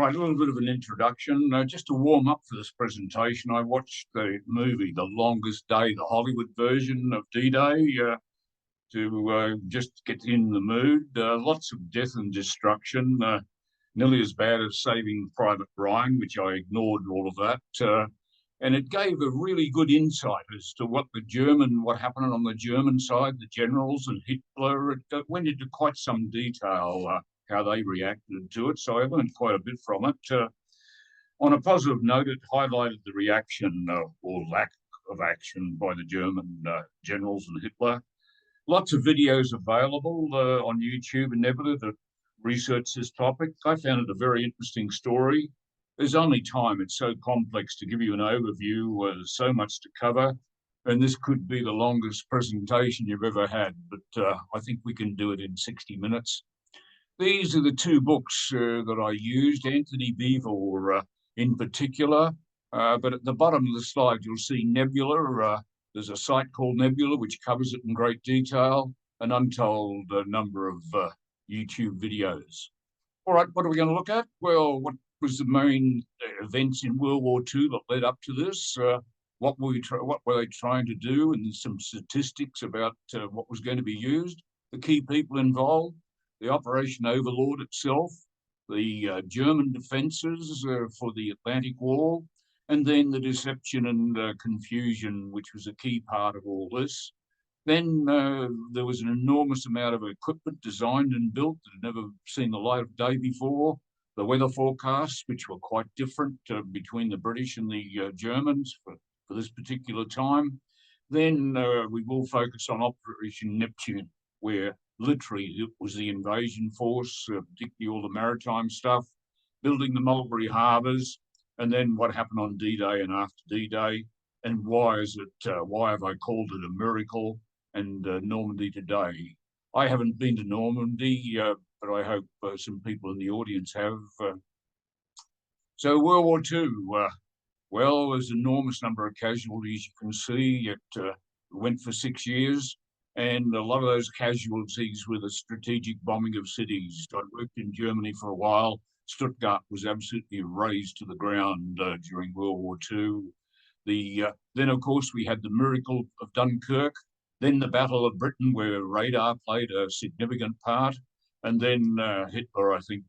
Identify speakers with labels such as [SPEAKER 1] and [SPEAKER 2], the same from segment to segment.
[SPEAKER 1] Right, a little bit of an introduction. Just to warm up for this presentation, I watched the movie The Longest Day, the Hollywood version of D-Day, to just get in the mood. Lots of death and destruction, nearly as bad as Saving Private Ryan, which I ignored all of that. And it gave a really good insight as to what happened on the German side, the generals and Hitler. It went into quite some detail how they reacted to it. So I learned quite a bit from it. On a positive note, it highlighted the reaction or lack of action by the German generals and Hitler. Lots of videos available on YouTube and everything that research this topic. I found it a very interesting story. There's only time. It's so complex to give you an overview. There's so much to cover. And this could be the longest presentation you've ever had, but I think we can do it in 60 minutes. These are the two books that I used, Anthony Beevor in particular. But at the bottom of the slide, you'll see Nebula. There's a site called Nebula, which covers it in great detail, an untold number of YouTube videos. All right, what are we going to look at? Well, what was the main events in World War II that led up to this? What were they trying to do? And some statistics about what was going to be used, the key people involved, the Operation Overlord itself, the German defences for the Atlantic Wall, and then the deception and confusion, which was a key part of all this. Then there was an enormous amount of equipment designed and built that had never seen the light of day before. The weather forecasts, which were quite different between the British and the Germans for this particular time. Then we will focus on Operation Neptune, where literally it was the invasion force, particularly all the maritime stuff, building the Mulberry Harbours, and then what happened on D-Day and after D-Day, and why have I called it a miracle, and Normandy today. I haven't been to Normandy, but I hope some people in the audience have. So World War II, well, there's an enormous number of casualties. You can see it went for 6 years. And a lot of those casualties were the strategic bombing of cities. I worked in Germany for a while. Stuttgart was absolutely razed to the ground during World War II. Then, of course, we had the miracle of Dunkirk, then the Battle of Britain, where radar played a significant part, and then Hitler, I think,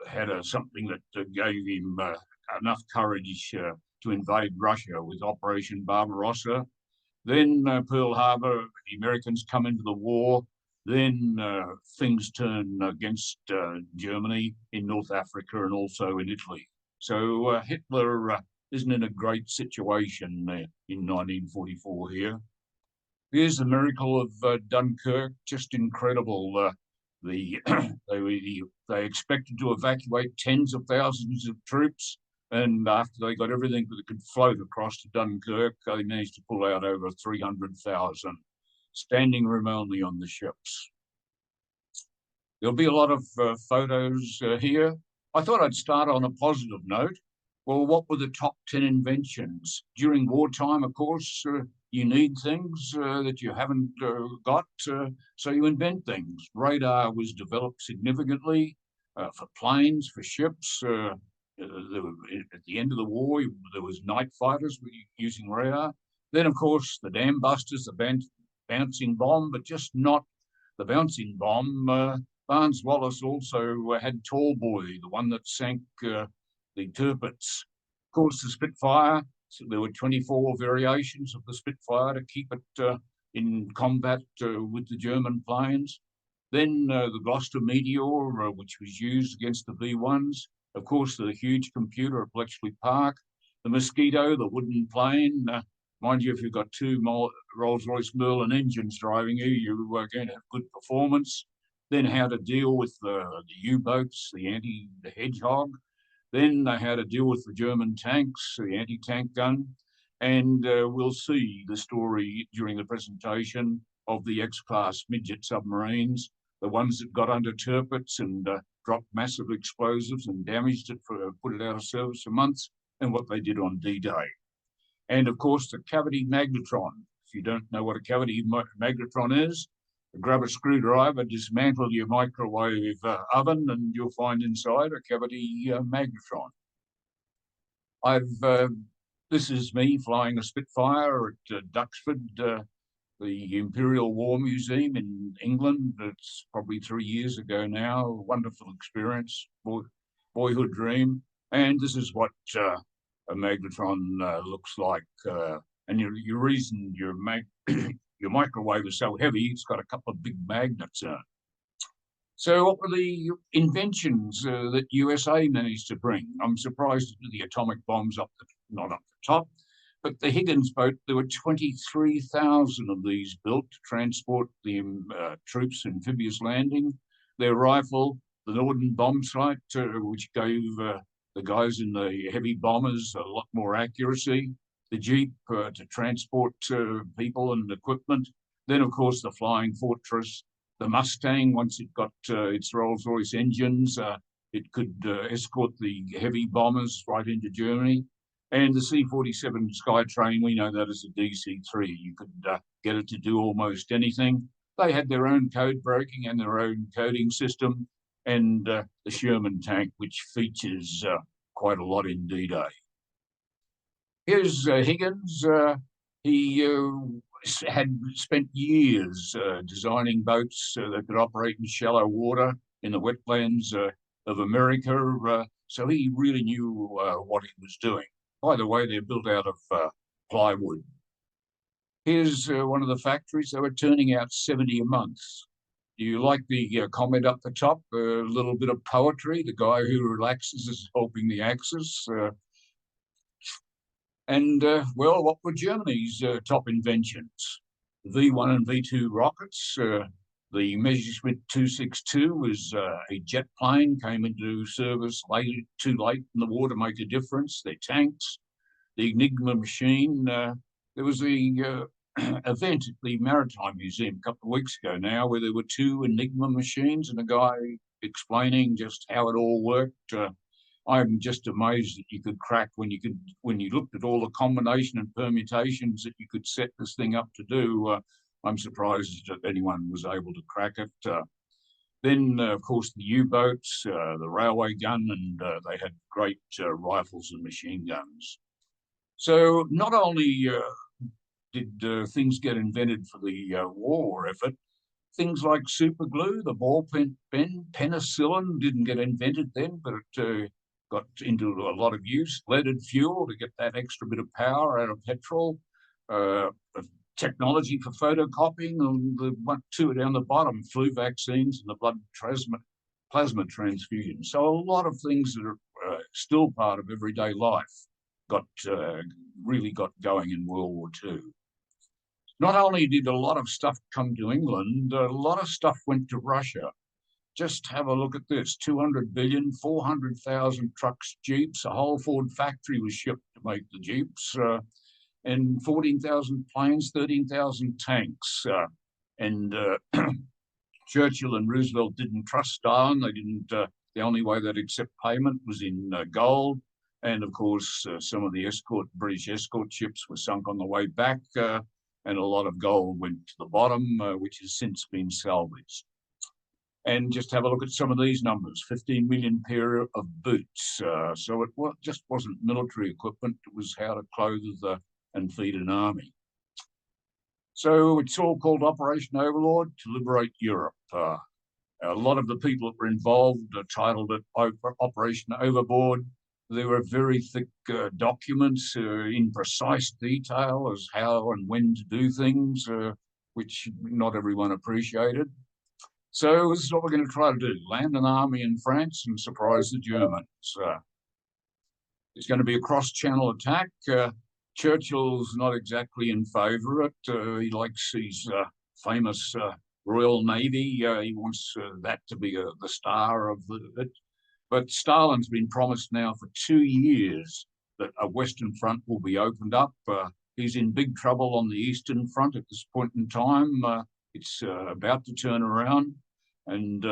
[SPEAKER 1] had something that gave him enough courage to invade Russia with Operation Barbarossa. Then Pearl Harbor, the Americans come into the war. Then things turn against Germany in North Africa and also in Italy. So Hitler isn't in a great situation in 1944 here. Here's the miracle of Dunkirk, just incredible. They expected to evacuate tens of thousands of troops. And after they got everything that could float across to Dunkirk, they managed to pull out over 300,000, standing room only on the ships. There'll be a lot of photos here. I thought I'd start on a positive note. Well, what were the top 10 inventions? During wartime, of course, you need things that you haven't got, so you invent things. Radar was developed significantly for planes, for ships. At the end of the war, there was night fighters using radar. Then, of course, the dam busters, the bouncing bomb, but just not the bouncing bomb. Barnes Wallis also had Tall Boy, the one that sank the Tirpitz. Of course, the Spitfire. So there were 24 variations of the Spitfire to keep it in combat with the German planes. Then the Gloucester Meteor, which was used against the B-1s. Of course, the huge computer at Bletchley Park, the Mosquito, the wooden plane. Mind you, if you've got two Rolls-Royce Merlin engines driving you, you are going to have good performance. Then how to deal with the U-boats, the Hedgehog. Then how to deal with the German tanks, the anti-tank gun. And we'll see the story during the presentation of the X-class midget submarines, the ones that got under Tirpitz and dropped massive explosives and damaged it, put it out of service for months, and what they did on D-Day. And of course, the cavity magnetron. If you don't know what a cavity magnetron is, grab a screwdriver, dismantle your microwave oven, and you'll find inside a cavity magnetron. This is me flying a Spitfire at Duxford, the Imperial War Museum in England. It's probably 3 years ago now. Wonderful experience, boyhood dream. And this is what a magnetron looks like. And your reason your microwave is so heavy, it's got a couple of big magnets in it. So what were the inventions that USA managed to bring? I'm surprised the atomic bombs not up the top, but the Higgins boat, there were 23,000 of these built to transport the troops' amphibious landing. Their rifle, the Norden bomb sight, which gave the guys in the heavy bombers a lot more accuracy. The Jeep to transport people and equipment. Then, of course, the Flying Fortress. The Mustang, once it got its Rolls-Royce engines, it could escort the heavy bombers right into Germany. And the C-47 Skytrain, we know that as a DC-3. You could get it to do almost anything. They had their own code breaking and their own coding system, and the Sherman tank, which features quite a lot in D-Day. Here's Higgins. He had spent years designing boats that could operate in shallow water in the wetlands of America. So he really knew what he was doing. By the way, they're built out of plywood. Here's one of the factories. They were turning out 70 a month. Do you like the comment up the top? A little bit of poetry. The guy who relaxes is helping the Axis. Well, what were Germany's top inventions? V1 and V2 rockets. The Messerschmitt 262 was a jet plane, came into service too late in the war to make a difference. Their tanks. The Enigma machine. There was a event at the Maritime Museum a couple of weeks ago now where there were 2 Enigma machines and a guy explaining just how it all worked. I'm just amazed that you could crack when you looked at all the combination and permutations that you could set this thing up to do. I'm surprised that anyone was able to crack it. Then, of course, the U-boats, the railway gun, and they had great rifles and machine guns. So not only did things get invented for the war effort, things like super glue, the ball pen, penicillin didn't get invented then, but it got into a lot of use. Leaded fuel to get that extra bit of power out of petrol. Technology for photocopying, and the 2 down the bottom, flu vaccines and the blood plasma transfusion. So a lot of things that are still part of everyday life really got going in World War II. Not only did a lot of stuff come to England, a lot of stuff went to Russia. Just have a look at this, 200 billion, 400,000 trucks, Jeeps, a whole Ford factory was shipped to make the Jeeps, and 14,000 planes, 13,000 tanks. Churchill and Roosevelt didn't trust Stalin. They didn't, the only way they'd accept payment was in gold. And of course, some of the British escort ships were sunk on the way back, and a lot of gold went to the bottom, which has since been salvaged. And just have a look at some of these numbers, 15 million pair of boots. So it just wasn't military equipment, it was how to clothe and feed an army. So it's all called Operation Overlord to liberate Europe. A lot of the people that were involved titled it Operation Overboard. There were very thick documents in precise detail as how and when to do things, which not everyone appreciated. So this is what we're going to try to do, land an army in France and surprise the Germans. It's going to be a cross-channel attack. Churchill's not exactly in favour of it. He likes his famous Royal Navy. He wants that to be the star of it. But Stalin's been promised now for 2 years that a Western Front will be opened up. He's in big trouble on the Eastern Front at this point in time. It's about to turn around. And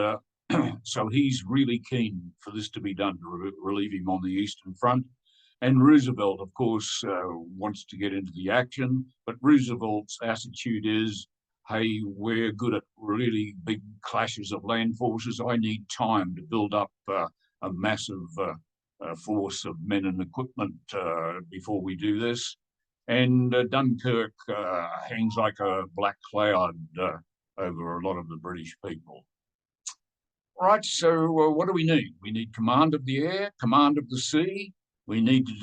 [SPEAKER 1] so he's really keen for this to be done to relieve him on the Eastern Front. And Roosevelt, of course, wants to get into the action. But Roosevelt's attitude is, hey, we're good at really big clashes of land forces. I need time to build up a massive force of men and equipment before we do this. And Dunkirk hangs like a black cloud over a lot of the British people. Right, so what do we need? We need command of the air, command of the sea. We need to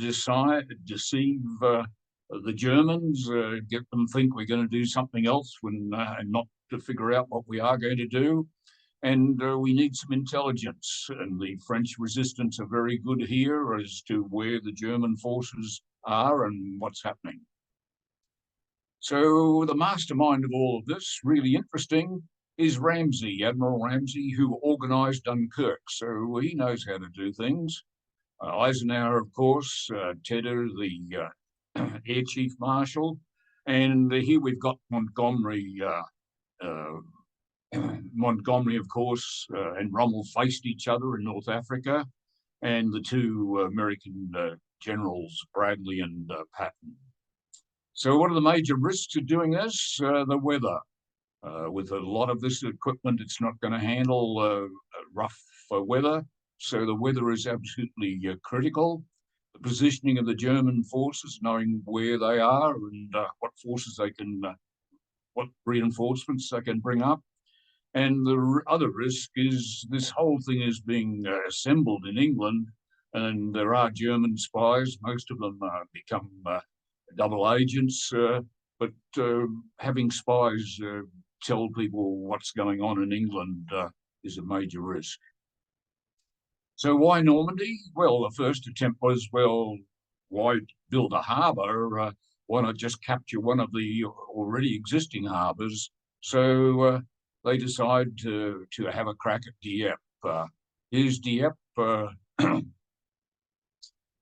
[SPEAKER 1] deceive the Germans, get them think we're going to do something else and not to figure out what we are going to do. And we need some intelligence. And the French resistance are very good here as to where the German forces are and what's happening. So the mastermind of all of this, really interesting, is Ramsay, Admiral Ramsay, who organised Dunkirk. So he knows how to do things. Eisenhower, of course, Tedder, the Air Chief Marshal, and here we've got Montgomery. Montgomery, of course, and Rommel faced each other in North Africa, and the two American generals, Bradley and Patton. So what are the major risks of doing this? The weather. With a lot of this equipment, it's not going to handle rough weather. So the weather is absolutely critical. The positioning of the German forces, knowing where they are and what forces they can, what reinforcements they can bring up. And the other risk is this whole thing is being assembled in England, and there are German spies. Most of them become double agents, but having spies tell people what's going on in England is a major risk. So why Normandy? Well, the first attempt was, well, why build a harbour? Why not just capture one of the already existing harbours? So they decide to have a crack at Dieppe. Here's Dieppe,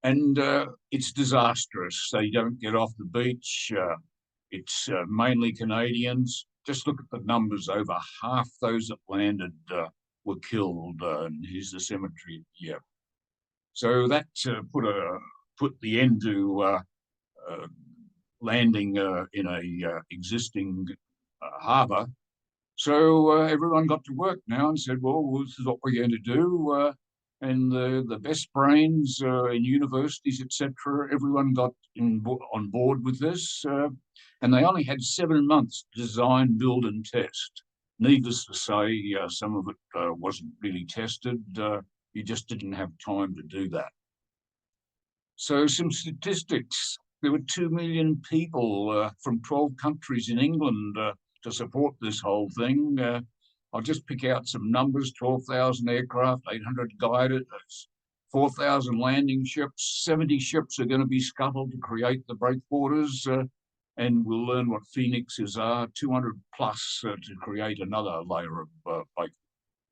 [SPEAKER 1] and it's disastrous. They don't get off the beach. It's mainly Canadians. Just look at the numbers. Over half those that landed were killed. And here's the cemetery. Yeah. So that put the end to landing in a existing harbour. So everyone got to work now and said, well, this is what we're going to do. And the best brains in universities, etc., everyone got on board with this. And they only had 7 months to design, build, and test. Needless to say, some of it wasn't really tested. You just didn't have time to do that. So some statistics. There were 2 million people from 12 countries in England to support this whole thing. I'll just pick out some numbers: 12,000 aircraft, 800 guided, 4,000 landing ships, 70 ships are going to be scuttled to create the breakwaters, and we'll learn what phoenixes are, 200 plus to create another layer of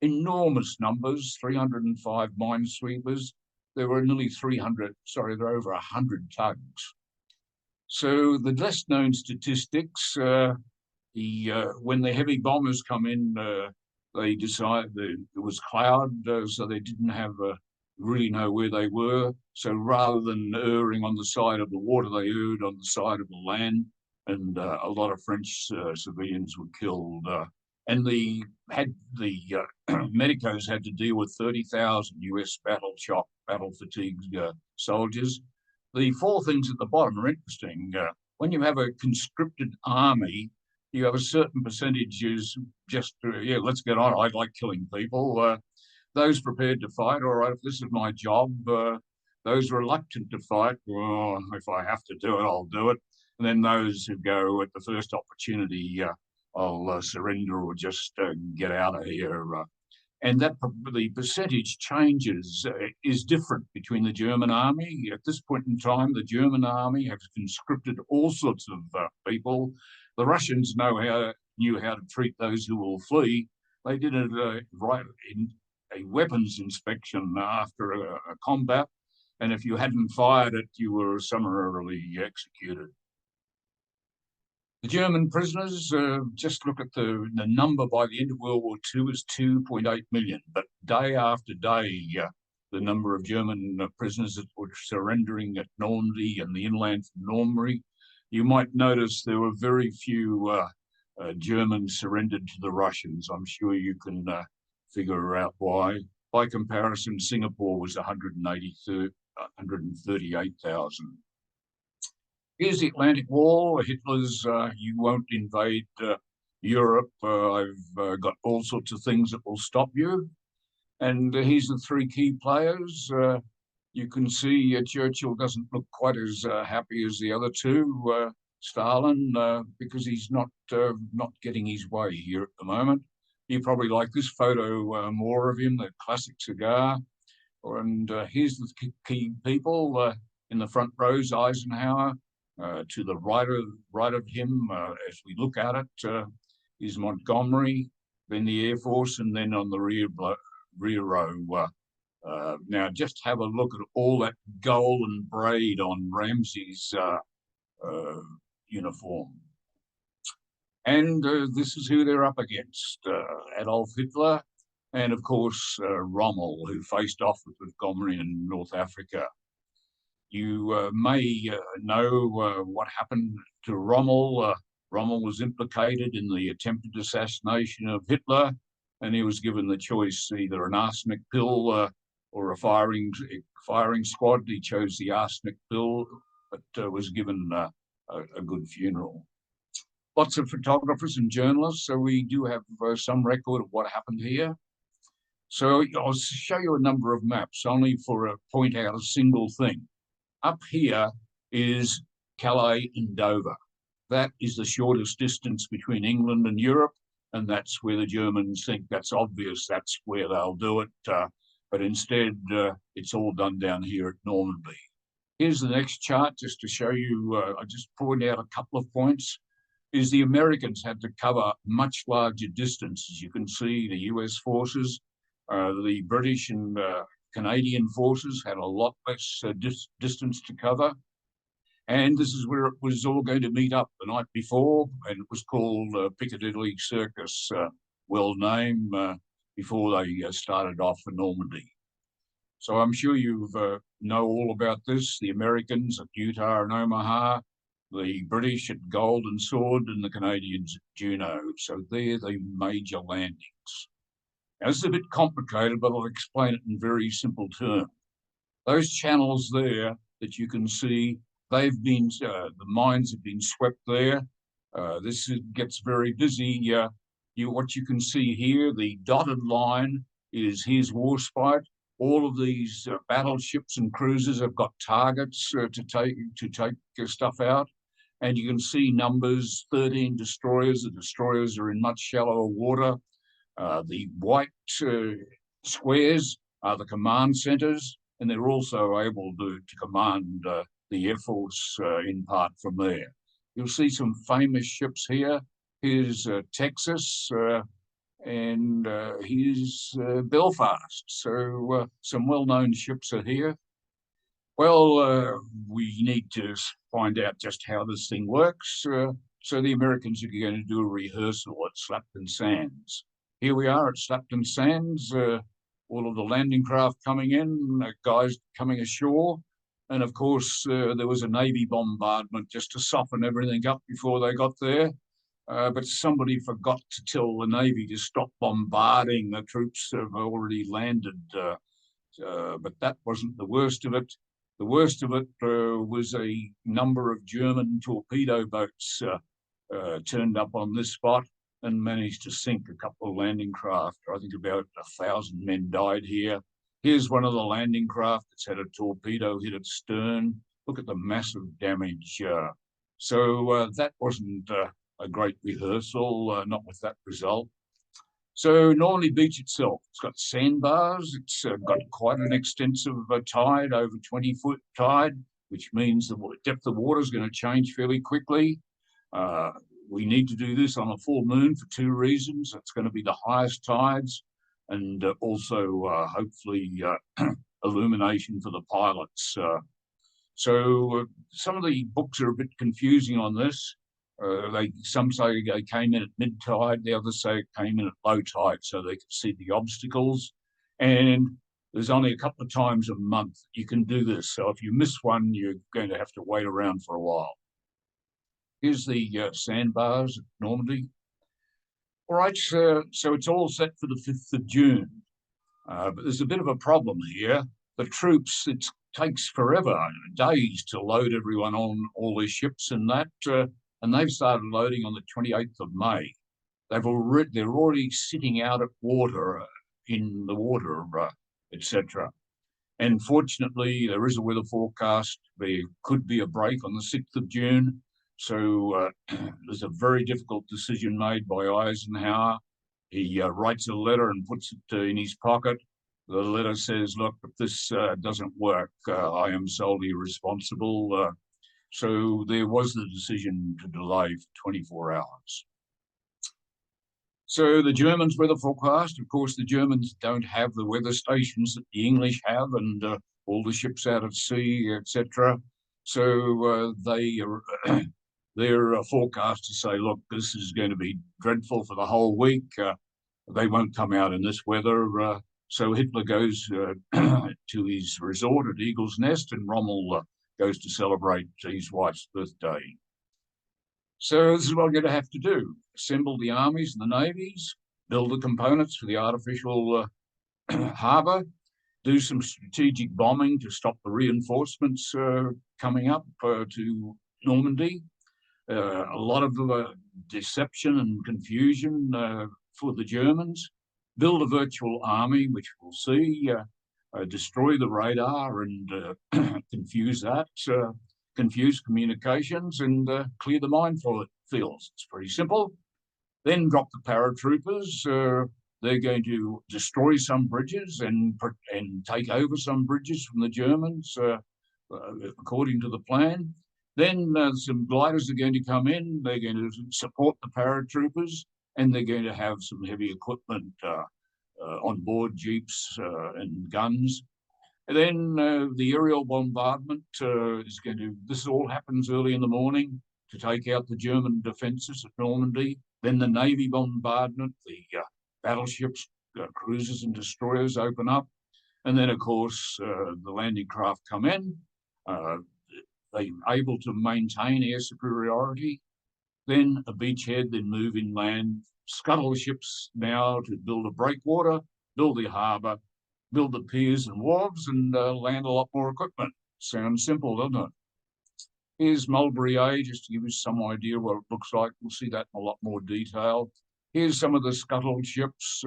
[SPEAKER 1] enormous numbers, 305 minesweepers. There were nearly 300, sorry, there were over 100 tugs. So the less known statistics, when the heavy bombers come in, they decided that it was cloud, so they didn't have really know where they were. So rather than erring on the side of the water, they erred on the side of the land, and a lot of French civilians were killed. And the medicos had to deal with 30,000 US battle fatigued soldiers. The 4 things at the bottom are interesting. When you have a conscripted army, you have a certain percentage is just, yeah, let's get on. I like killing people. Those prepared to fight, all right, if this is my job. Those reluctant to fight, well, if I have to do it, I'll do it. And then those who go at the first opportunity, I'll surrender or just get out of here. And that the percentage changes is different between the German army. At this point in time, the German army has conscripted all sorts of people. The Russians knew how to treat those who will flee. They did it right in a weapons inspection after a combat, and if you hadn't fired it, you were summarily executed. The German prisoners, just look at the number by the end of World War II is 2.8 million, but day after day, the number of German prisoners that were surrendering at Normandy and the inland from Normandy, you might notice there were very few Germans surrendered to the Russians. I'm sure you can figure out why. By comparison, Singapore was 138,000. Here's the Atlantic Wall. Hitler's, you won't invade Europe. I've got all sorts of things that will stop you. And here's the three key players. You can see Churchill doesn't look quite as happy as the other two. Stalin, because he's not getting his way here at the moment. You probably like this photo more of him, the classic cigar. And here's the key people in the front rows: Eisenhower. To the right of him, as we look at it, is Montgomery, then the Air Force, and then on the rear row. Now, just have a look at all that gold and braid on Ramsey's uniform. And this is who they're up against: Adolf Hitler, and of course Rommel, who faced off with Montgomery in North Africa. You may know what happened to Rommel. Rommel was implicated in the attempted assassination of Hitler, and he was given the choice, either an arsenic pill or a firing squad. He chose the arsenic pill, but was given a good funeral. Lots of photographers and journalists, so we do have some record of what happened here. So I'll show you a number of maps, only for point out a single thing. Up here is Calais and Dover. That is the shortest distance between England and Europe, and that's where the Germans think that's obvious, that's where they'll do it. But instead, it's all done down here at Normandy. Here's the next chart, just to show you, I just point out a couple of points, is the Americans had to cover much larger distances. You can see the US forces, the British and Canadian forces had a lot less distance to cover. And this is where it was all going to meet up the night before, and it was called Piccadilly Circus, well named, before they started off for Normandy. So I'm sure you know all about this: the Americans at Utah and Omaha, the British at Gold and Sword, and the Canadians at Juno. So they're the major landings. Now, this is a bit complicated, but I'll explain it in very simple terms. Those channels there that you can see, they've been, the mines have been swept there. This gets very busy. What you can see here, the dotted line here's Warspite. All of these battleships and cruisers have got targets to take stuff out. And you can see numbers: 13 destroyers. The destroyers are in much shallower water. The white squares are the command centers, and they're also able to command the Air Force in part from there. You'll see some famous ships here. Here's Texas, and here's Belfast. So some well-known ships are here. Well, we need to find out just how this thing works. So the Americans are going to do a rehearsal at Slapton Sands. Here we are at Slapton Sands, all of the landing craft coming in, guys coming ashore. And of course, there was a Navy bombardment just to soften everything up before they got there. But somebody forgot to tell the Navy to stop bombarding. The troops have already landed. But that wasn't the worst of it. The worst of it was a number of German torpedo boats turned up on this spot and managed to sink a couple of landing craft. I think about 1,000 men died here. Here's one of the landing craft that's had a torpedo hit its stern. Look at the massive damage. So that wasn't a great rehearsal, not with that result. So Normandy Beach itself, it's got sandbars. It's got quite an extensive tide, over 20-foot tide, which means the depth of water is going to change fairly quickly. We need to do this on a full moon for two reasons. It's going to be the highest tides, and also hopefully illumination for the pilots. So some of the books are a bit confusing on this. Some say they came in at mid-tide, the others say it came in at low tide so they could see the obstacles. And there's only a couple of times a month you can do this. So if you miss one, you're going to have to wait around for a while. Here's the sandbars at Normandy. All right, so it's all set for the 5th of June. But there's a bit of a problem here. The troops, it takes forever, days to load everyone on all their ships and that. And they've started loading on the 28th of May. They're already sitting out at water, in the water, etc. And fortunately, there is a weather forecast. There could be a break on the 6th of June. So there's a very difficult decision made by Eisenhower. He writes a letter and puts it in his pocket. The letter says, look, if this doesn't work, I am solely responsible. So there was the decision to delay for 24 hours. So the Germans' weather forecast, of course, the Germans don't have the weather stations that the English have, and all the ships out at sea, etc. So their forecast to say, look, this is going to be dreadful for the whole week. They won't come out in this weather. So Hitler goes to his resort at Eagle's Nest, and Rommel goes to celebrate his wife's birthday. So this is what we're going to have to do: assemble the armies and the navies, build the components for the artificial harbour, do some strategic bombing to stop the reinforcements coming up to Normandy. A lot of deception and confusion for the Germans. Build a virtual army, which we'll see, destroy the radar and confuse that. Confuse communications and clear the minefields. It's pretty simple. Then drop the paratroopers. They're going to destroy some bridges and take over some bridges from the Germans, according to the plan. Then some gliders are going to come in. They're going to support the paratroopers, and they're going to have some heavy equipment on board, jeeps and guns. And then the aerial bombardment is going to, this all happens early in the morning to take out the German defences at Normandy. Then the Navy bombardment, the battleships, cruisers and destroyers open up. And then, of course, the landing craft come in. They're able to maintain air superiority. Then a beachhead, then move inland, scuttle the ships now to build a breakwater, build the harbour, build the piers and wharves, and land a lot more equipment. Sounds simple, doesn't it? Here's Mulberry A, just to give you some idea what it looks like. We'll see that in a lot more detail. Here's some of the scuttled ships.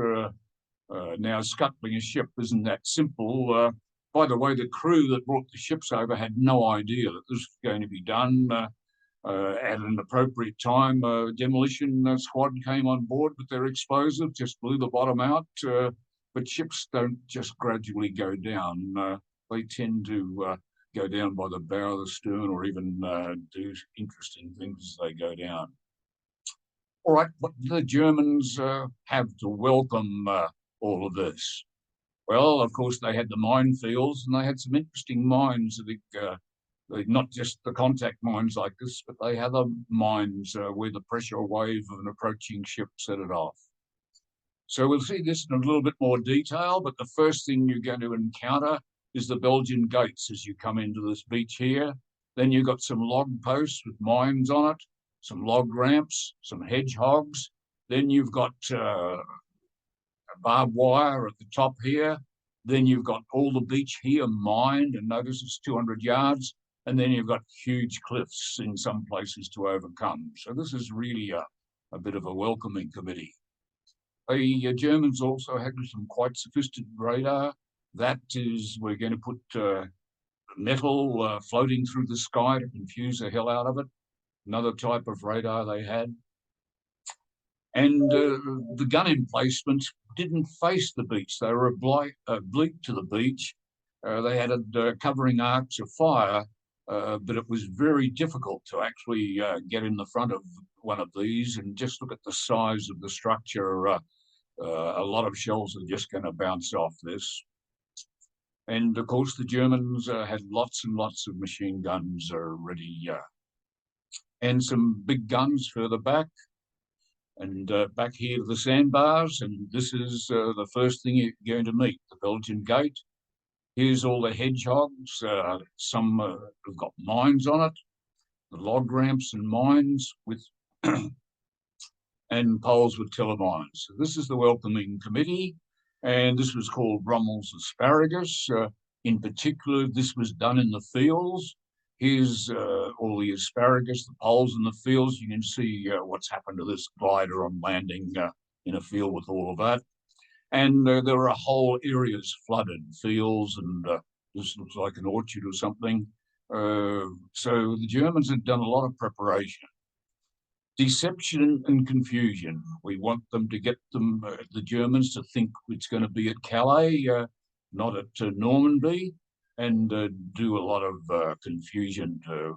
[SPEAKER 1] Now, scuttling a ship isn't that simple. By the way, the crew that brought the ships over had no idea that this was going to be done. At an appropriate time, demolition squad came on board with their explosive, just blew the bottom out. But ships don't just gradually go down. They tend to go down by the bow of the stern, or even do interesting things as they go down. All right, what do the Germans have to welcome all of this? Well, of course, they had the minefields, and they had some interesting mines. Not just the contact mines like this, but they had other mines where the pressure wave of an approaching ship set it off. So we'll see this in a little bit more detail, but the first thing you're going to encounter is the Belgian gates as you come into this beach here. Then you've got some log posts with mines on it, some log ramps, some hedgehogs. Then you've got barbed wire at the top here. Then you've got all the beach here mined, and notice it's 200 yards. And then you've got huge cliffs in some places to overcome. So this is really a bit of a welcoming committee. The Germans also had some quite sophisticated radar. That is, we're going to put metal floating through the sky to confuse the hell out of it. Another type of radar they had. And the gun emplacements didn't face the beach. They were oblique to the beach. They had covering arcs of fire, but it was very difficult to actually get in the front of one of these. And just look at the size of the structure. A lot of shells are just going to bounce off this. And of course, the Germans had lots and lots of machine guns ready, and some big guns further back. And back here to the sandbars, and this is the first thing you're going to meet, the Belgian gate. Here's all the hedgehogs. Some have got mines on it, the log ramps and mines with and polls were televised. So this is the welcoming committee, and this was called Rommel's asparagus. In particular, this was done in the fields. Here's all the asparagus, the poles in the fields. You can see what's happened to this glider on landing in a field with all of that. And there were whole areas flooded, fields, and this looks like an orchard or something. So the Germans had done a lot of preparation. Deception and confusion. We want them to get the Germans to think it's going to be at Calais, not at Normandy, and do a lot of confusion to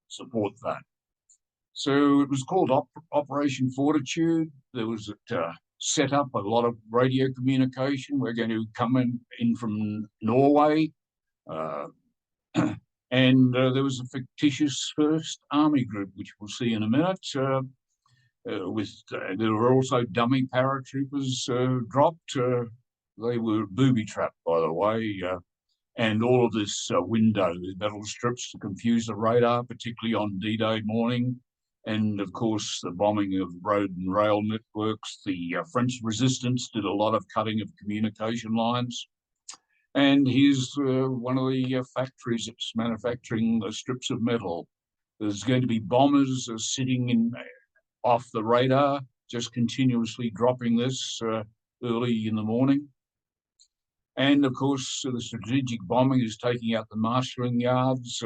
[SPEAKER 1] support that. So it was called Operation Fortitude. There was set up a lot of radio communication. We're going to come in from Norway. And there was a fictitious First Army Group, which we'll see in a minute. There were also dummy paratroopers dropped. They were booby-trapped, by the way. And all of this window, the metal strips to confuse the radar, particularly on D-Day morning. And of course, the bombing of road and rail networks. The French resistance did a lot of cutting of communication lines. And here's one of the factories that's manufacturing strips of metal. There's going to be bombers sitting off the radar, just continuously dropping this early in the morning. And of course, the strategic bombing is taking out the marshalling yards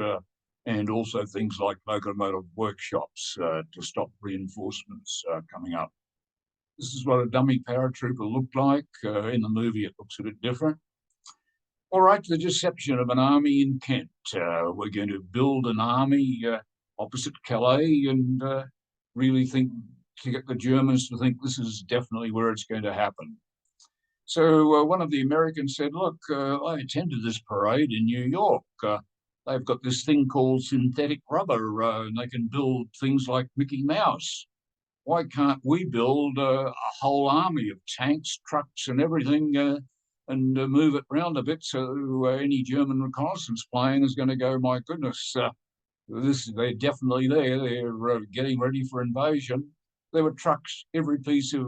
[SPEAKER 1] and also things like locomotive workshops to stop reinforcements coming up. This is what a dummy paratrooper looked like. In the movie, it looks a bit different. All right, the deception of an army in Kent. We're going to build an army opposite Calais and really think to get the Germans to think this is definitely where it's going to happen. So one of the Americans said, look, I attended this parade in New York. They've got this thing called synthetic rubber and they can build things like Mickey Mouse. Why can't we build a whole army of tanks, trucks and everything and move it around a bit so any German reconnaissance plane is going to go, my goodness, they're definitely there. They're getting ready for invasion. There were trucks. Every piece of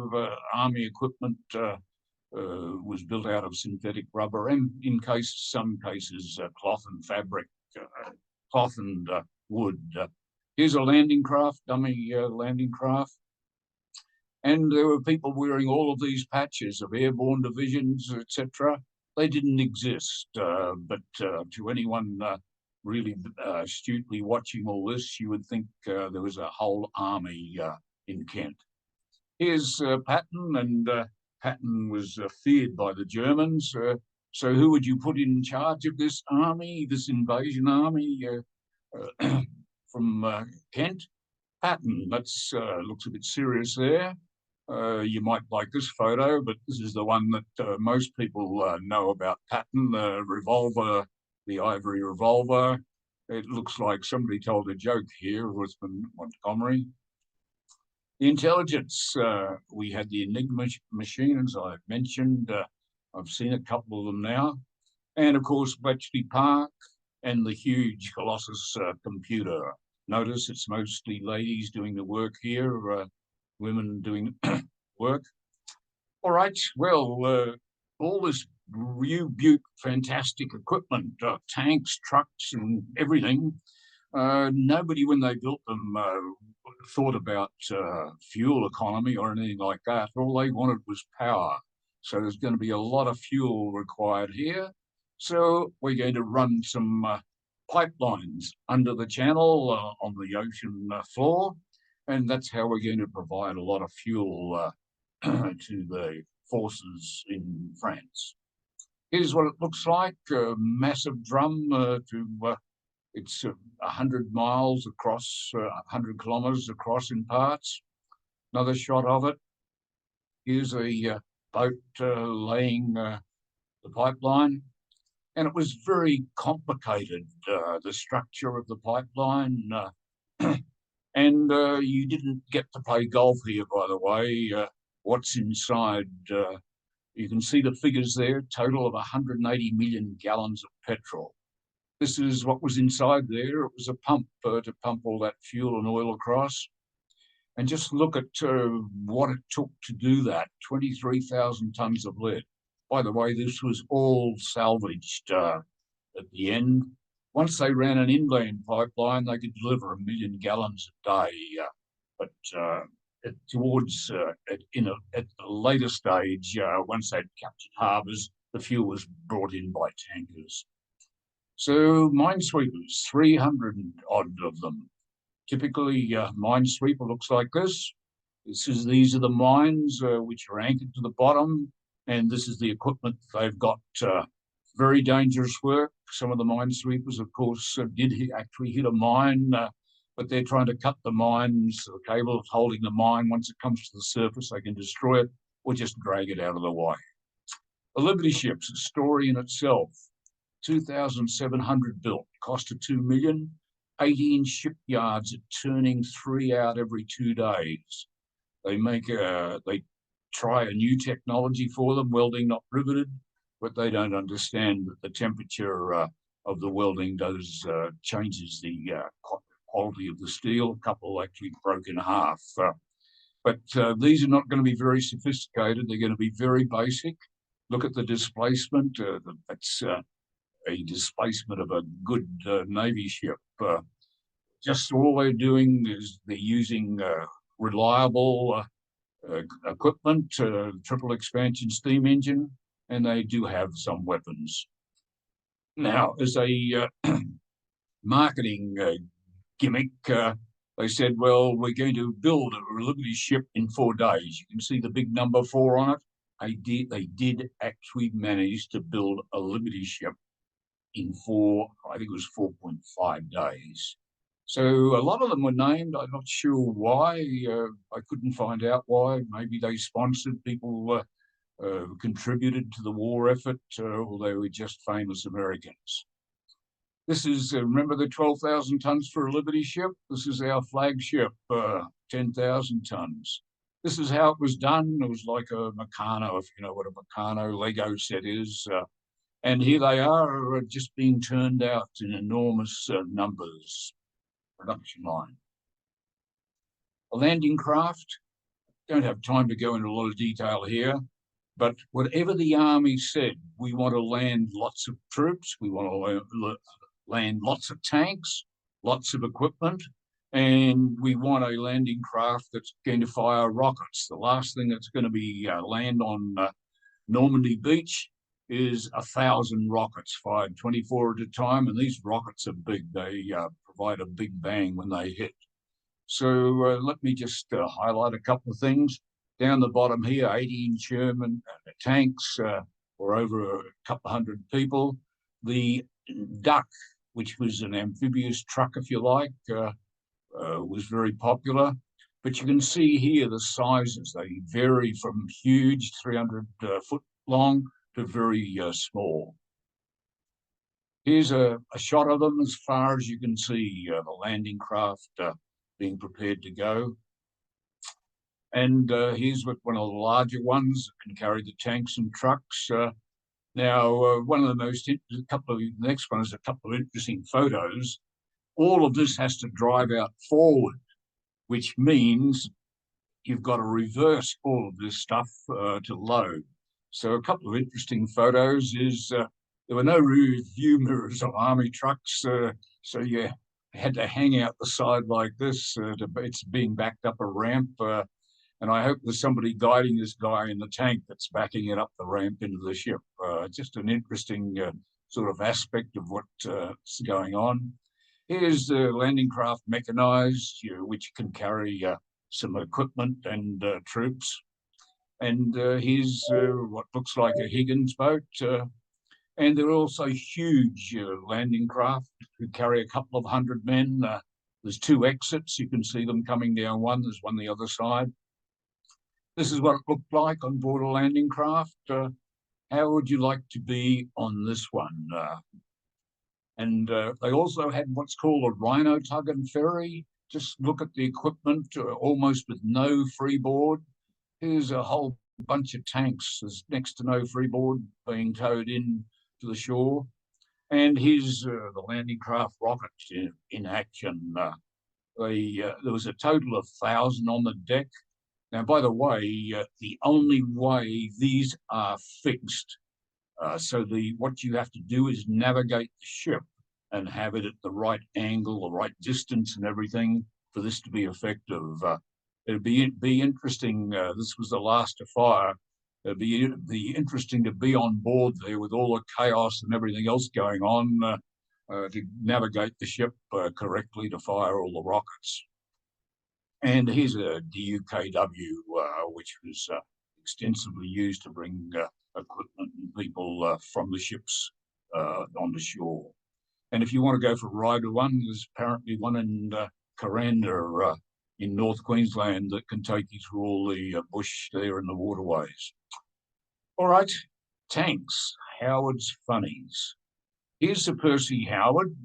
[SPEAKER 1] army equipment was built out of synthetic rubber, and in some cases, cloth and fabric, cloth and wood. Here's a landing craft, dummy landing craft. And there were people wearing all of these patches of airborne divisions, etc. They didn't exist, but to anyone really astutely watching all this, you would think there was a whole army in Kent. Here's Patton, and Patton was feared by the Germans. So who would you put in charge of this army, this invasion army from Kent? Patton. That looks a bit serious there. You might like this photo, but this is the one that most people know about Patton, the revolver, the ivory revolver. It looks like somebody told a joke here with Montgomery. The intelligence, we had the Enigma machine, as I've mentioned. I've seen a couple of them now. And of course, Bletchley Park and the huge Colossus computer. Notice it's mostly ladies doing the work here, women doing work. All right, well, all this beaut, fantastic equipment, tanks, trucks, and everything. Nobody, when they built them, thought about fuel economy or anything like that. All they wanted was power. So there's going to be a lot of fuel required here. So we're going to run some pipelines under the channel on the ocean floor. And that's how we're going to provide a lot of fuel to the forces in France. Here's what it looks like, a massive drum it's 100 miles across, 100 kilometers across in parts. Another shot of it. Here's a boat laying the pipeline. And it was very complicated, the structure of the pipeline. And you didn't get to play golf here, by the way. What's inside, you can see the figures there, total of 180 million gallons of petrol. This is what was inside there. It was a pump to pump all that fuel and oil across. And just look at what it took to do that, 23,000 tons of lead. By the way, this was all salvaged at the end. Once they ran an inland pipeline, they could deliver 1 million gallons a day. At the later stage, once they'd captured harbours, the fuel was brought in by tankers. So minesweepers, 300 odd of them. Typically, minesweeper looks like this. These are the mines which are anchored to the bottom, and this is the equipment they've got. Very dangerous work. Some of the minesweepers, of course, did actually hit a mine, but they're trying to cut the mines. The cable holding the mine. Once it comes to the surface, they can destroy it or just drag it out of the way. The Liberty ship's a story in itself. 2,700 built, cost of 2 million. 18 shipyards are turning 3 out every 2 days. They try a new technology for them, welding not riveted, but they don't understand that the temperature of the welding changes the quality of the steel. A couple actually broke in half. But these are not going to be very sophisticated. They're going to be very basic. Look at the displacement. That's a displacement of a good Navy ship. Just all they're doing is they're using reliable equipment, triple expansion steam engine, and they do have some weapons. Now, as a marketing gimmick, they said, well, we're going to build a Liberty ship in 4 days. You can see the big number 4 on it. They did actually manage to build a Liberty ship in I think it was 4.5 days. So a lot of them were named. I'm not sure why. I couldn't find out why. Maybe they sponsored people, contributed to the war effort, or they were just famous Americans. This is, remember the 12,000 tons for a Liberty ship? This is our flagship, 10,000 tons. This is how it was done. It was like a Meccano, if you know what a Meccano Lego set is. And here they are just being turned out in enormous numbers. Production line. A landing craft, don't have time to go into a lot of detail here, but whatever the Army said, we want to land lots of troops, we want to land lots of tanks, lots of equipment, and we want a landing craft that's going to fire rockets. The last thing that's going to be land on Normandy Beach is 1,000 rockets fired 24 at a time, and these rockets are big. They provide a big bang when they hit. So let me just highlight a couple of things. Down the bottom here, 18 Sherman tanks for over a couple of hundred people. The Duck, which was an amphibious truck, if you like, was very popular. But you can see here the sizes. They vary from huge, 300 foot long, to very small. Here's a shot of them as far as you can see, the landing craft being prepared to go. And here's one of the larger ones that can carry the tanks and trucks. Now, one of the next one is a couple of interesting photos. All of this has to drive out forward, which means you've got to reverse all of this stuff to load. So a couple of interesting photos is there were no rear view mirrors on Army trucks, so you had to hang out the side like this. It's being backed up a ramp, and I hope there's somebody guiding this guy in the tank that's backing it up the ramp into the ship. Just an interesting sort of aspect of what's going on. Here's the landing craft mechanized, which can carry some equipment and troops. And here's what looks like a Higgins boat. And there are also huge landing craft who carry a couple of hundred men. There's 2 exits. You can see them coming down one. There's one the other side. This is what it looked like on board a landing craft. How would you like to be on this one? And they also had what's called a rhino tug and ferry. Just look at the equipment, almost with no freeboard. Here's a whole bunch of tanks. There's next to no freeboard being towed in to the shore. And here's the landing craft rocket in action. There was a total of 1,000 on the deck. Now, by the way, the only way these are fixed, what you have to do is navigate the ship and have it at the right angle, the right distance, and everything for this to be effective. It'd be interesting. This was the last to fire. It'd be interesting to be on board there with all the chaos and everything else going on to navigate the ship correctly to fire all the rockets. And here's a DUKW, which was extensively used to bring equipment and people from the ships onto shore. And if you want to go for a ride to one, there's apparently one in Coranda in North Queensland that can take you through all the bush there in the waterways. All right, tanks, Howard's Funnies. Here's Sir Percy Howard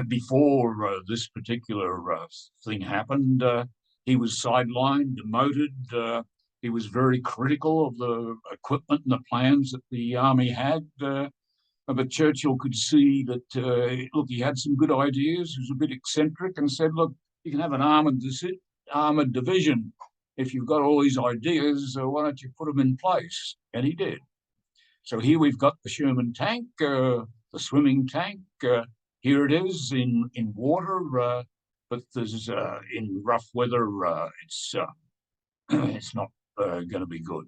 [SPEAKER 1] before this particular thing happened. He was sidelined, demoted. He was very critical of the equipment and the plans that the army had. But Churchill could see that, look, he had some good ideas. He was a bit eccentric and said, look, you can have an armored division. If you've got all these ideas, why don't you put them in place? And he did. So here we've got the Sherman tank, the swimming tank. Here it is in water, but there's in rough weather, it's not going to be good.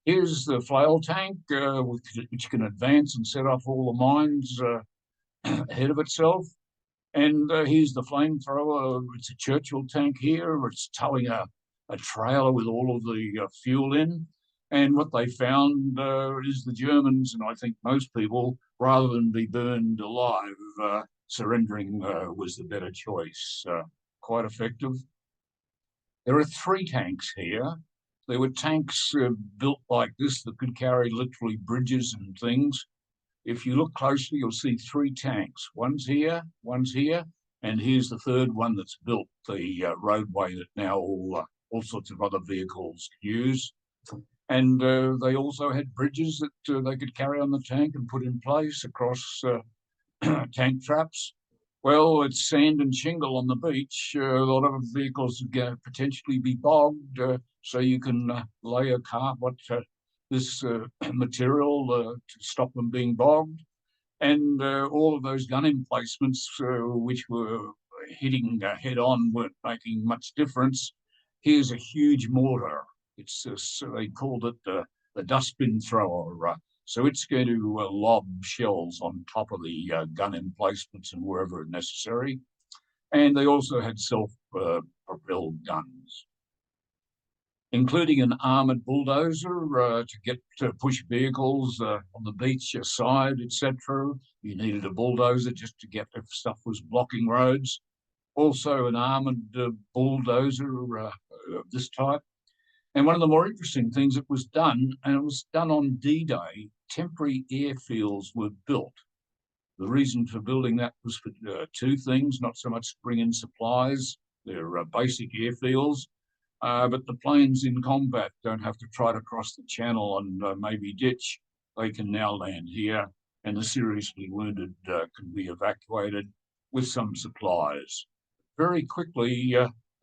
[SPEAKER 1] Here's the flail tank, which can advance and set off all the mines ahead of itself. And here's the flamethrower. It's a Churchill tank here. It's towing a trailer with all of the fuel in. And what they found is the Germans, and I think most people, rather than be burned alive, surrendering was the better choice. Quite effective. There are 3 tanks here. There were tanks built like this that could carry literally bridges and things. If you look closely, you'll see 3 tanks. One's here, and here's the third one that's built, the roadway that now all sorts of other vehicles use. And they also had bridges that they could carry on the tank and put in place across tank traps. Well, it's sand and shingle on the beach. A lot of vehicles would potentially be bogged, so you can lay a this material to stop them being bogged. And all of those gun emplacements, which were hitting head on, weren't making much difference. Here's a huge mortar. They called it the dustbin thrower. So it's going to lob shells on top of the gun emplacements and wherever necessary. And they also had self-propelled guns, including an armored bulldozer to push vehicles on the beach aside, etc. You needed a bulldozer just to get if stuff was blocking roads. Also an armored bulldozer of this type. And one of the more interesting things that was done, and it was done on D-Day, temporary airfields were built. The reason for building that was for 2 things, not so much to bring in supplies. They're basic airfields, but the planes in combat don't have to try to cross the channel and maybe ditch. They can now land here, and the seriously wounded can be evacuated with some supplies. Very quickly,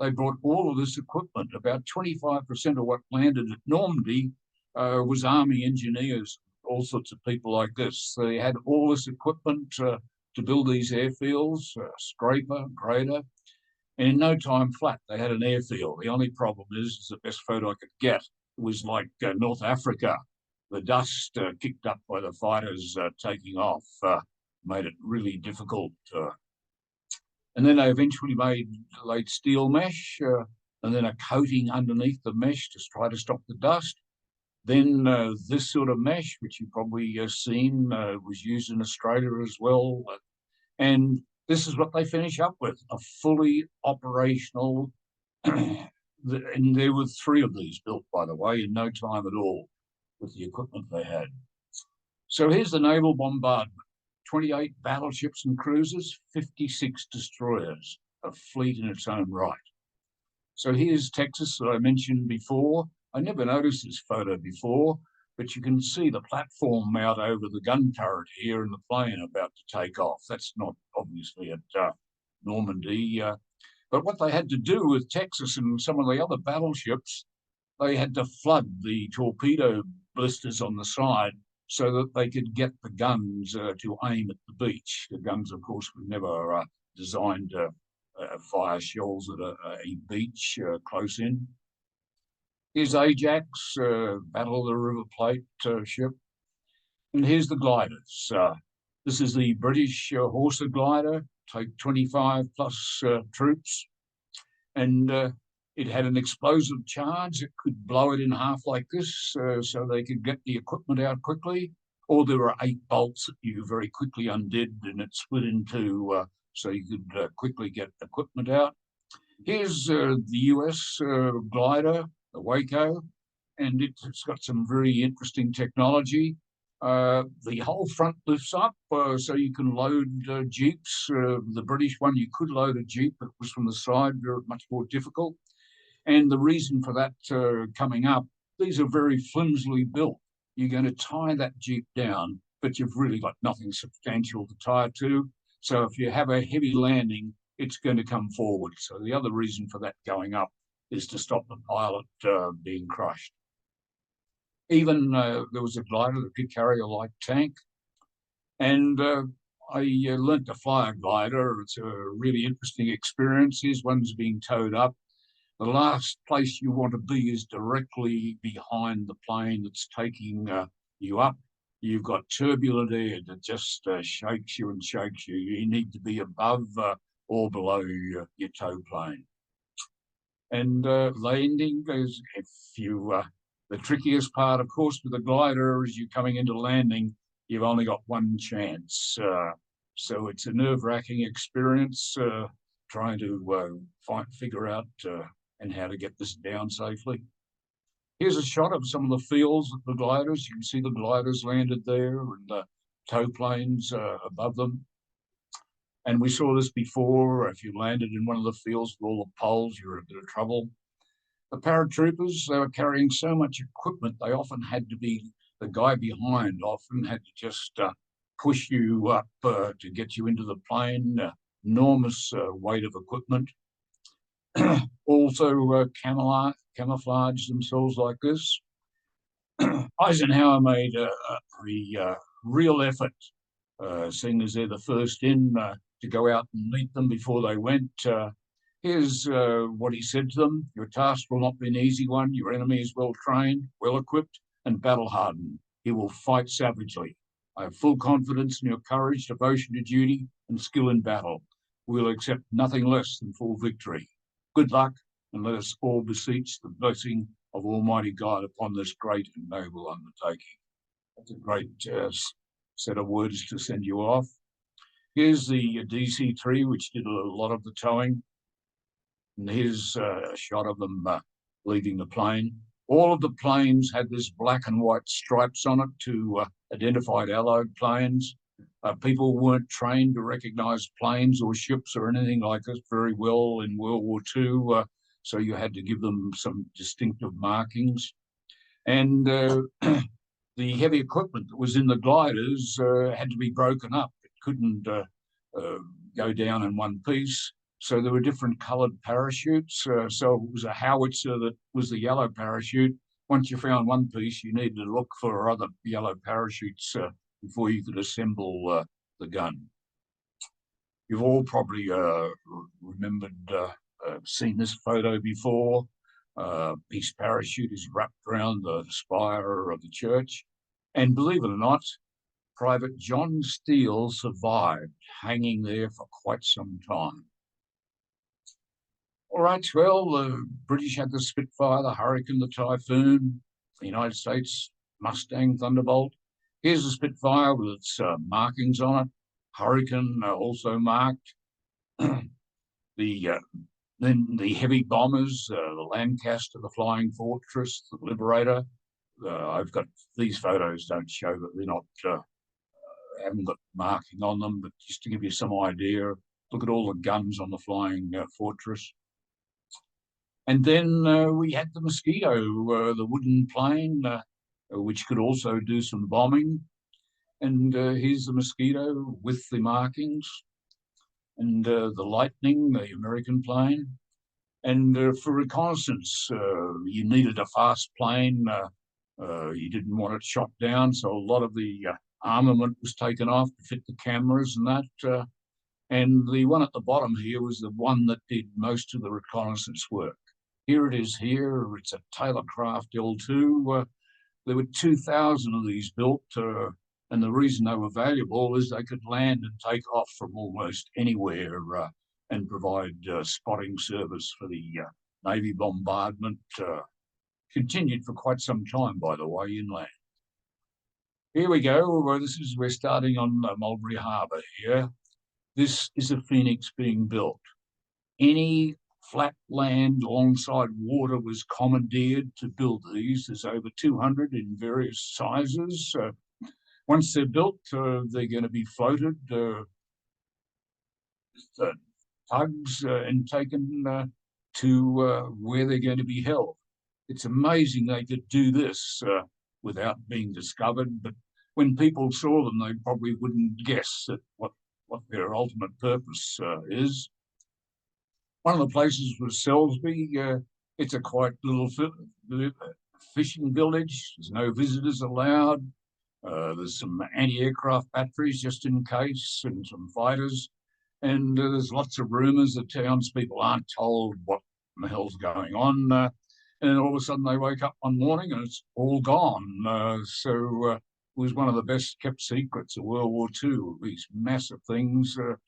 [SPEAKER 1] they brought all of this equipment. About 25% of what landed at Normandy was Army engineers, all sorts of people like this. They had all this equipment to build these airfields, scraper, grader, and in no time flat, they had an airfield. The only problem is the best photo I could get was like North Africa. The dust kicked up by the fighters taking off made it really difficult. And then they eventually laid steel mesh and then a coating underneath the mesh to try to stop the dust. Then this sort of mesh, which you've probably seen, was used in Australia as well. And this is what they finish up with, a fully operational, and there were 3 of these built, by the way, in no time at all with the equipment they had. So here's the naval bombardment. 28 battleships and cruisers, 56 destroyers, a fleet in its own right. So here's Texas that I mentioned before. I never noticed this photo before, but you can see the platform out over the gun turret here and the plane about to take off. That's not obviously at Normandy. But what they had to do with Texas and some of the other battleships, they had to flood the torpedo blisters on the side so that they could get the guns to aim at the beach. The guns, of course, were never designed to fire shells at a beach close in. Here's Ajax, Battle of the River Plate ship. And here's the gliders. This is the British Horsa glider, take 25 plus troops. And it had an explosive charge. It could blow it in half like this so they could get the equipment out quickly. Or there were 8 bolts that you very quickly undid and it split into so you could quickly get equipment out. Here's the US glider, the Waco, and it's got some very interesting technology. The whole front lifts up so you can load jeeps. The British one, you could load a jeep, but it was from the side, much more difficult. And the reason for that coming up, these are very flimsily built. You're going to tie that jeep down, but you've really got nothing substantial to tie it to. So if you have a heavy landing, it's going to come forward. So the other reason for that going up is to stop the pilot being crushed. Even there was a glider that could carry a light tank. And I learnt to fly a glider. It's a really interesting experience. Here's one's being towed up. The last place you want to be is directly behind the plane that's taking you up. You've got turbulent air that just shakes you and shakes you. You need to be above or below your tow plane. And landing is if you the trickiest part, of course, with a glider is you're coming into landing, you've only got one chance. So it's a nerve-wracking experience trying to figure out and how to get this down safely. Here's a shot of some of the fields of the gliders. You can see the gliders landed there and the tow planes above them. And we saw this before. If you landed in one of the fields with all the poles, you're in a bit of trouble. The paratroopers, they were carrying so much equipment, they often had to be, the guy behind often had to just push you up to get you into the plane. Enormous weight of equipment. Also camouflage themselves like this. Eisenhower made a real effort, seeing as they're the first in, to go out and meet them before they went. Here's what he said to them. Your task will not be an easy one. Your enemy is well trained, well equipped, and battle hardened. He will fight savagely. I have full confidence in your courage, devotion to duty, and skill in battle. We will accept nothing less than full victory. Good luck, and let us all beseech the blessing of Almighty God upon this great and noble undertaking. That's a great set of words to send you off. Here's the DC-3, which did a lot of the towing. And here's a shot of them leaving the plane. All of the planes had this black and white stripes on it to identify Allied planes. People weren't trained to recognize planes or ships or anything like this very well in World War II, so you had to give them some distinctive markings. And the heavy equipment that was in the gliders had to be broken up. It couldn't go down in one piece. So there were different coloured parachutes. So it was a howitzer that was the yellow parachute. Once you found one piece, you needed to look for other yellow parachutes before you could assemble the gun. You've all probably remembered, seen this photo before. His parachute is wrapped around the spire of the church. And believe it or not, Private John Steele survived hanging there for quite some time. All right, well, the British had the Spitfire, the Hurricane, the Typhoon, the United States Mustang Thunderbolt. Here's the Spitfire with its markings on it. Hurricane also marked. Then the heavy bombers, the Lancaster, the Flying Fortress, the Liberator. I've got these photos don't show that they're not haven't got marking on them, but just to give you some idea, look at all the guns on the Flying Fortress. And then we had the Mosquito, the wooden plane, which could also do some bombing. And here's the Mosquito with the markings. and the Lightning, the American plane. And for reconnaissance, you needed a fast plane. You didn't want it shot down, so a lot of the armament was taken off to fit the cameras and that. And the one at the bottom here was the one that did most of the reconnaissance work. Here it is here. It's a Taylorcraft L2. There were 2,000 of these built, and the reason they were valuable is they could land and take off from almost anywhere and provide spotting service for the Navy bombardment. Continued for quite some time, by the way, inland. Here we go. We're starting on Mulberry Harbour here. This is a Phoenix being built. Any flat land alongside water was commandeered to build these. There's over 200 in various sizes. Once they're built, they're going to be floated, tugs, and taken to where they're going to be held. It's amazing they could do this without being discovered, but when people saw them, they probably wouldn't guess at what their ultimate purpose is. One of the places was Salisbury. It's a quite little fishing village. There's no visitors allowed. There's some anti-aircraft batteries just in case, and some fighters. And there's lots of rumours that townspeople aren't told what the hell's going on. And all of a sudden they wake up one morning and it's all gone. So it was one of the best kept secrets of World War II, these massive things that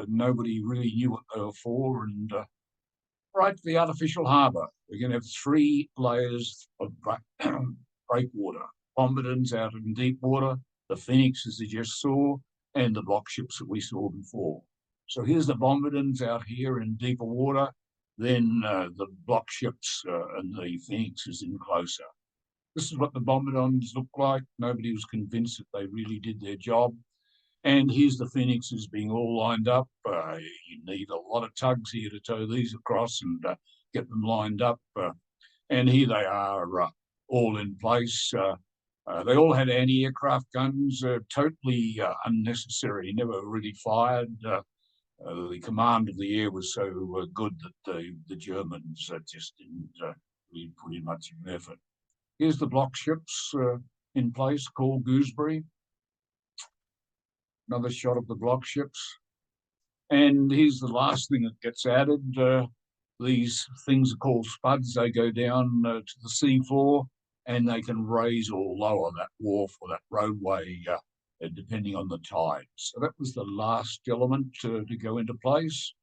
[SPEAKER 1] nobody really knew what they were for. And right, the artificial harbour. We're going to have 3 layers of breakwater. Bombardons out in deep water, the Phoenix, as you just saw, and the block ships that we saw before. So here's the bombardons out here in deeper water, then the block ships and the Phoenix is in closer. This is what the bombardons look like. Nobody was convinced that they really did their job. And here's the Phoenixes being all lined up. You need a lot of tugs here to tow these across and get them lined up. And here they are all in place. They all had anti-aircraft guns, totally unnecessary, never really fired. The command of the air was so good that the Germans just didn't really put in much of an effort. Here's the block ships in place called Gooseberry. Another shot of the block ships. And here's the last thing that gets added. These things are called spuds. They go down to the seafloor and they can raise or lower that wharf or that roadway depending on the tide. So that was the last element to go into place.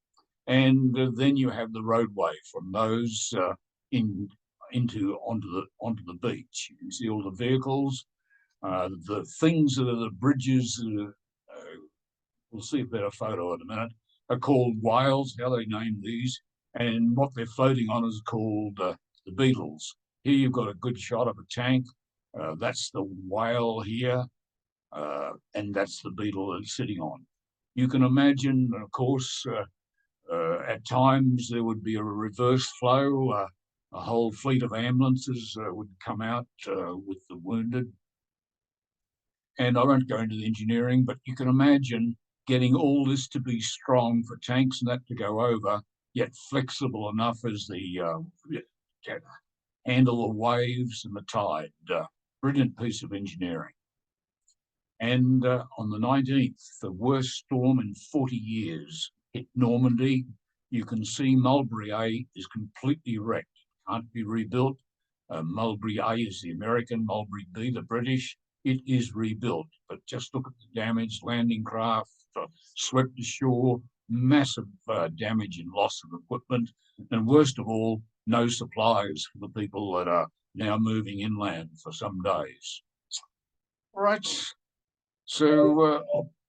[SPEAKER 1] And then you have the roadway from those onto the beach. You can see all the vehicles, the things that are the bridges. We'll see a better photo in a minute. Are called whales. How they name these, and what they're floating on is called the beetles. Here you've got a good shot of a tank. That's the whale here, and that's the beetle it's sitting on. You can imagine, of course, at times there would be a reverse flow. A whole fleet of ambulances would come out with the wounded. And I won't go into the engineering, but you can imagine getting all this to be strong for tanks and that to go over, yet flexible enough as the handle the waves and the tide. Brilliant piece of engineering. And on the 19th, the worst storm in 40 years hit Normandy. You can see Mulberry A is completely wrecked, can't be rebuilt. Mulberry A is the American, Mulberry B the British. It is rebuilt, but just look at the damage. Landing craft swept ashore, massive damage and loss of equipment, and worst of all, no supplies for the people that are now moving inland for some days. All right, so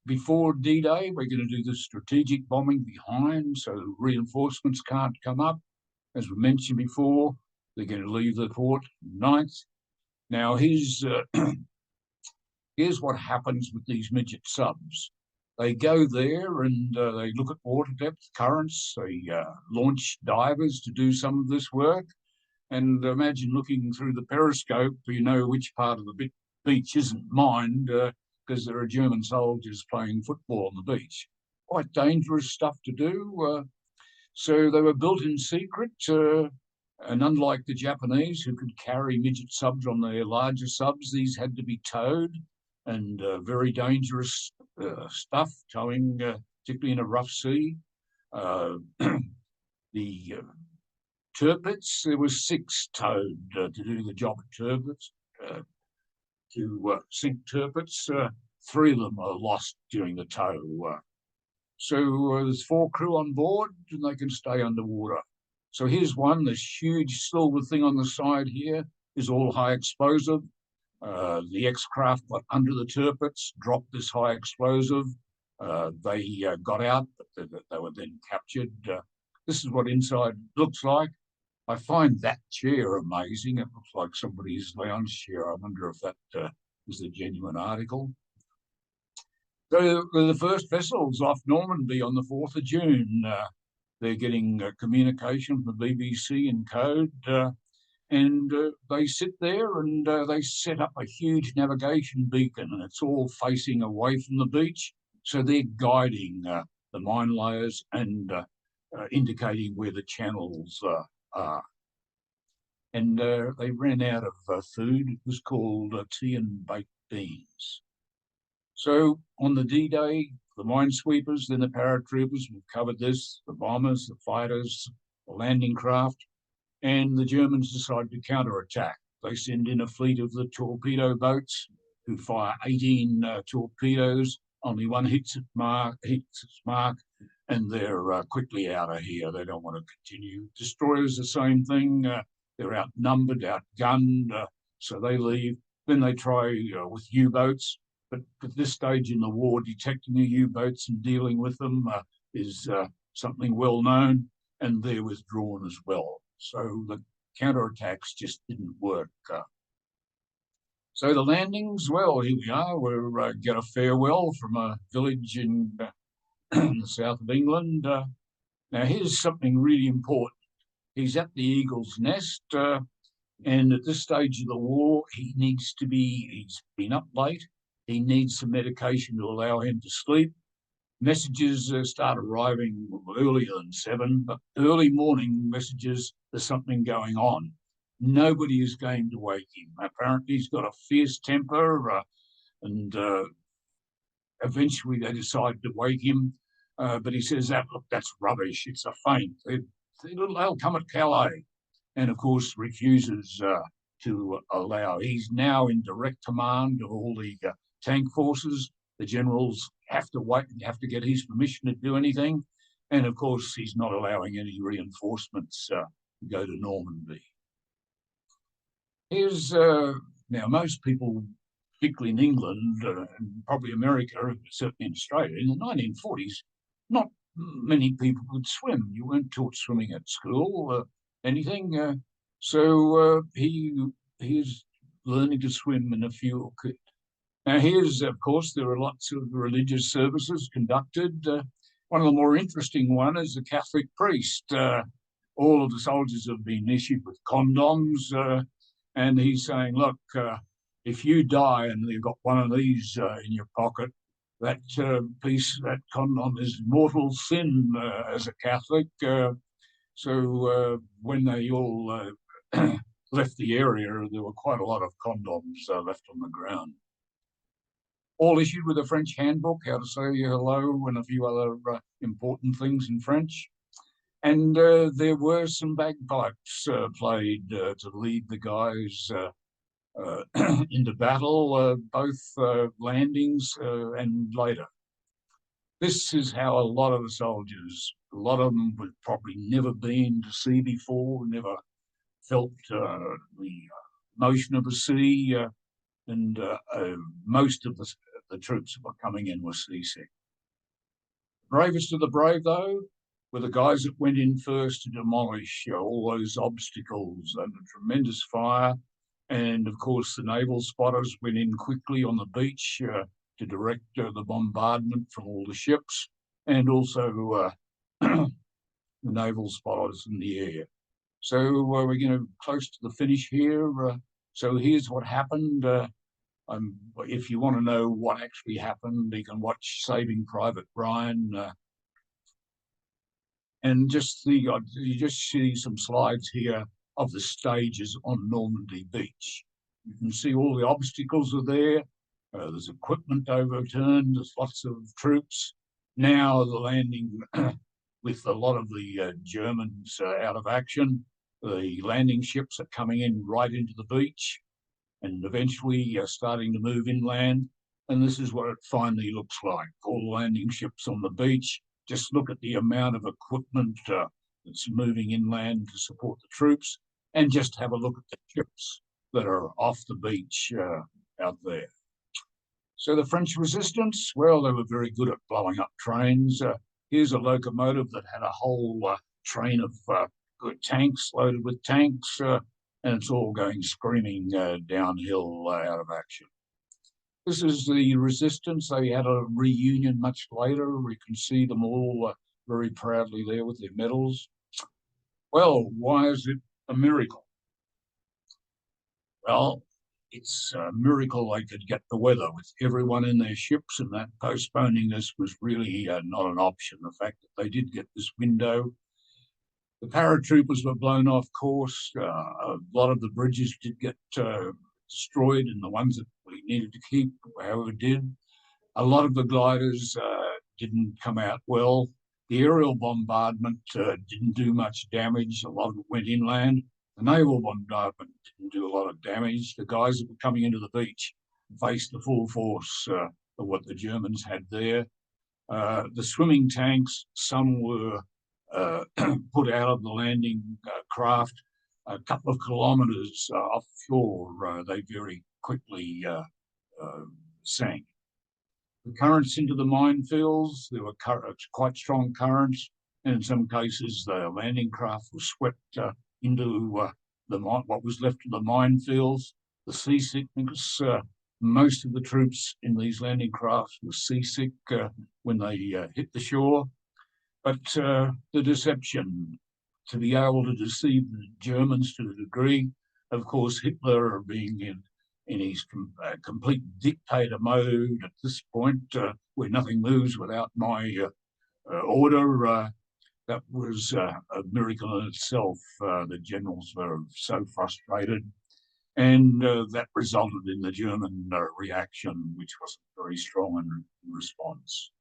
[SPEAKER 1] before D-Day, we're going to do the strategic bombing behind, so reinforcements can't come up. As we mentioned before, they're going to leave the port 9th. Now, here's what happens with these midget subs. They go there and they look at water depth, currents. They launch divers to do some of this work. And imagine looking through the periscope, you know which part of the beach isn't mined because there are German soldiers playing football on the beach. quite dangerous stuff to do. So they were built in secret, and unlike the Japanese, who could carry midget subs on their larger subs, these had to be towed, and very dangerous stuff, towing, particularly in a rough sea. Uh, the Tirpitz, there were 6 towed to do the job at Tirpitz, to sink Tirpitz. 3 of them are lost during the tow. So there's 4 crew on board, and they can stay underwater. So here's one, this huge silver thing on the side here is all high explosive. The X-craft got under the Tirpitz, dropped this high explosive. They got out, but they were then captured. This is what inside looks like. I find that chair amazing. It looks like somebody's lounge chair. I wonder if that is a genuine article. So the first vessels off Normandy on the 4th of June. They're getting communication from the BBC in code, and they sit there and they set up a huge navigation beacon, and it's all facing away from the beach. So they're guiding the mine layers and indicating where the channels are. And they ran out of food. It was called tea and baked beans. So on the D-Day, the minesweepers, then the paratroopers, we've covered this, the bombers, the fighters, the landing craft, and the Germans decide to counterattack. They send in a fleet of the torpedo boats who fire 18 torpedoes. Only one hits its mark, and they're quickly out of here. They don't want to continue. Destroyers, the same thing. They're outnumbered, outgunned, so they leave. Then they try with U-boats. But at this stage in the war, detecting the U-boats and dealing with them is something well known, and they're withdrawn as well. So the counterattacks just didn't work. So the landings, well, here we are. We get a farewell from a village in the south of England. Now, here's something really important. He's at the Eagle's Nest, and at this stage of the war, he's been up late. He needs some medication to allow him to sleep. Messages start arriving earlier than 7, but early morning messages, there's something going on. Nobody is going to wake him. Apparently, he's got a fierce temper, and eventually they decide to wake him. But he says, look, that's rubbish. It's a feint. They'll come at Calais. And of course, refuses to allow. He's now in direct command of all the tank forces. The generals have to get his permission to do anything. And of course, he's not allowing any reinforcements to go to Normandy. Here's, now most people, particularly in England and probably America, certainly in Australia, in the 1940s, not many people could swim. You weren't taught swimming at school, anything. So he's learning to swim in a few. Now here's, of course, there are lots of religious services conducted. One of the more interesting one is the Catholic priest. All of the soldiers have been issued with condoms, and he's saying, look, if you die and you've got one of these in your pocket, that that condom is mortal sin as a Catholic. So when they all left the area, there were quite a lot of condoms left on the ground. All issued with a French handbook, how to say hello, and a few other important things in French. And there were some bagpipes played to lead the guys into battle, both landings and later. This is how a lot of the soldiers, a lot of them had probably never been to sea before, never felt the motion of the sea, and most of the troops that were coming in were seasick. Bravest of the brave, though, were the guys that went in first to demolish all those obstacles under tremendous fire. And of course, the naval spotters went in quickly on the beach to direct the bombardment from all the ships, and also the naval spotters in the air. So we're close to the finish here. So here's what happened. If you want to know what actually happened, you can watch Saving Private Ryan, and you just see some slides here of the stages on Normandy Beach. You can see all the obstacles are there. There's equipment overturned. There's lots of troops. Now the landing with a lot of the Germans out of action. The landing ships are coming in right into the beach and eventually starting to move inland. And this is what it finally looks like. All the landing ships on the beach. Just look at the amount of equipment that's moving inland to support the troops, and just have a look at the ships that are off the beach out there. So the French resistance, well, they were very good at blowing up trains. Here's a locomotive that had a whole train of good tanks loaded with tanks, and it's all going screaming downhill out of action. This is the resistance. They had a reunion much later. We can see them all very proudly there with their medals. Well, why is it a miracle? Well, it's a miracle they could get the weather with everyone in their ships, and that postponing this was really not an option. The fact that they did get this window. The paratroopers were blown off course. A lot of the bridges did get destroyed, and the ones that we needed to keep, however, did. A lot of the gliders didn't come out well. The aerial bombardment didn't do much damage. A lot of it went inland. The naval bombardment didn't do a lot of damage. The guys that were coming into the beach faced the full force of what the Germans had there. The swimming tanks, some were put out of the landing craft a couple of kilometres offshore. They very quickly sank. The currents into the minefields, there were quite strong currents, and in some cases the landing craft was swept into what was left of the minefields. The seasickness, most of the troops in these landing crafts were seasick when they hit the shore. But the deception, to be able to deceive the Germans to a degree, of course, Hitler being in his complete dictator mode at this point, where nothing moves without my order, that was a miracle in itself. The generals were so frustrated, and that resulted in the German reaction, which wasn't very strong in response.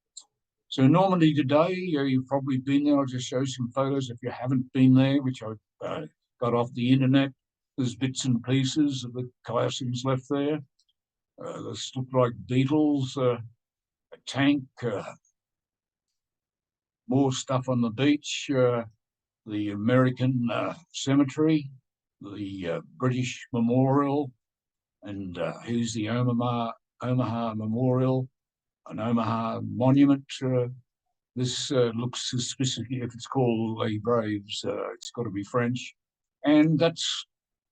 [SPEAKER 1] So Normandy today, you've probably been there. I'll just show some photos if you haven't been there, which I got off the internet. There's bits and pieces of the caissons left there. This look like beetles, a tank, more stuff on the beach, the American cemetery, the British memorial, and here's the Omaha Memorial, an Omaha monument. This looks suspicious. If it's called Les Braves, it's got to be French. And that's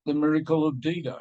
[SPEAKER 1] the miracle of D-Day.